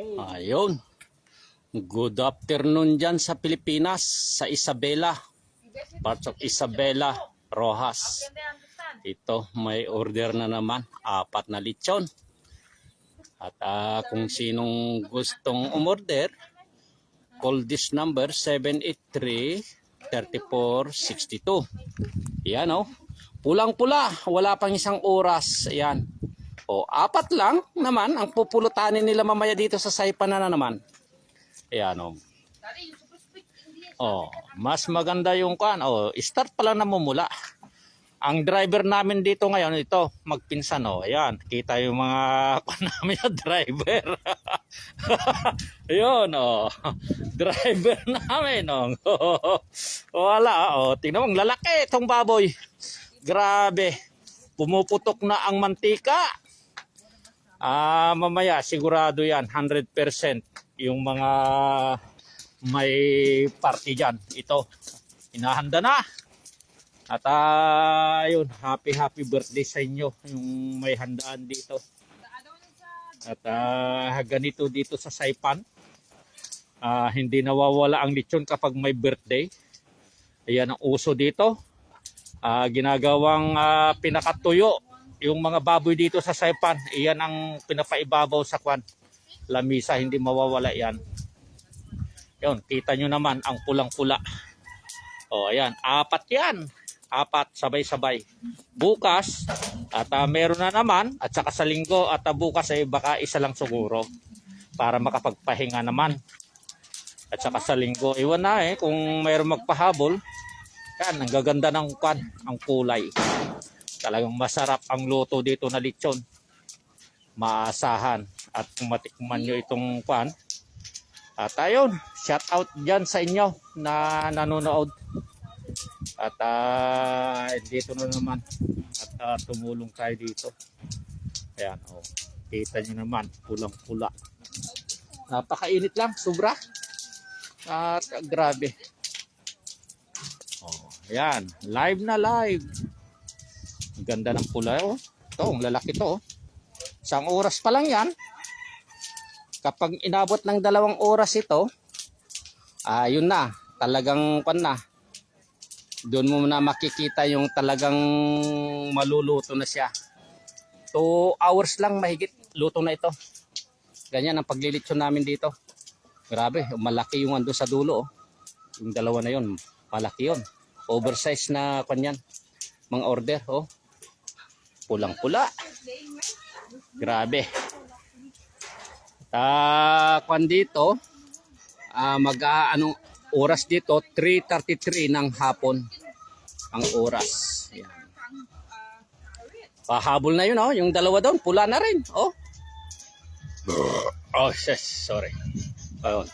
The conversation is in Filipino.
Ayun. Good afternoon dyan sa Pilipinas, sa Isabela. Parts of Isabela, Rojas. Ito, may order na naman. 4 na lechon. At kung sinong gustong umorder, call this number 783-3462. Yan o. Pulang-pula. Wala pang isang oras. Yan. O, 4 lang naman ang pupulutanin nila mamaya dito sa Saipan na naman. Ayan o. Oh, mas maganda yung kan. Oh, start pa lang namumula. Ang driver namin dito ngayon, ito, magpinsan. Oh, ayan, kita yung mga namin na driver. Ayun, oh. Driver namin, oh. Wala, oh. Tingnan mo, ang lalaki itong baboy. Grabe. Pumuputok na ang mantika. Mamaya, sigurado yan, 100% yung mga may party dyan. Ito, inahanda na. At yun, happy birthday sa inyo yung may handaan dito. At ganito dito sa Saipan. Hindi nawawala ang lechon kapag may birthday. Ayan ang uso dito. Ginagawang pinakatuyo yung mga baboy dito sa Saipan. Iyan ang pinapaibabaw sa kwan. Lamisa, hindi mawawala yan. Yun, kita nyo naman ang pulang-pula. O, ayan, 4 yan. 4, sabay-sabay. Bukas, at meron na naman, at saka sa linggo, at bukas ay baka isa lang siguro. Para makapagpahinga naman. At saka sa linggo, iwan na kung mayroon magpahabol. Yan, ang gaganda ng kwan, ang kulay. Talagang masarap ang luto dito na lechon. Maasahan. At kung matikman nyo itong kwan. At ayun, shout out dyan sa inyo na nanonood. At dito na naman. At tumulong tayo dito. Ayan, oh. Kita nyo naman, pulang-pula. Napakainit lang, sobra. At grabe. Oh, ayan, live na live. Ang ganda ng pula, oh. Ito, ang lalaki to, oh. Isang oras pa lang yan. Kapag inabot ng 2 oras ito, yun na, talagang pan na. Doon mo na makikita yung talagang maluluto na siya. 2 hours lang mahigit, luto na ito. Ganyan ang paglilitsyon namin dito. Grabe, malaki yung ando sa dulo. Oh. Yung 2 na yun, malaki yun. Oversize na kanyan, mga order. Oh. Pulang-pula. Grabe. Kwan dito, anong oras dito, 3:33 ng hapon ang oras. Ayan. Pahabol na yun, oh. Yung 2 doon, pula na rin. Oh, sorry. Ayun.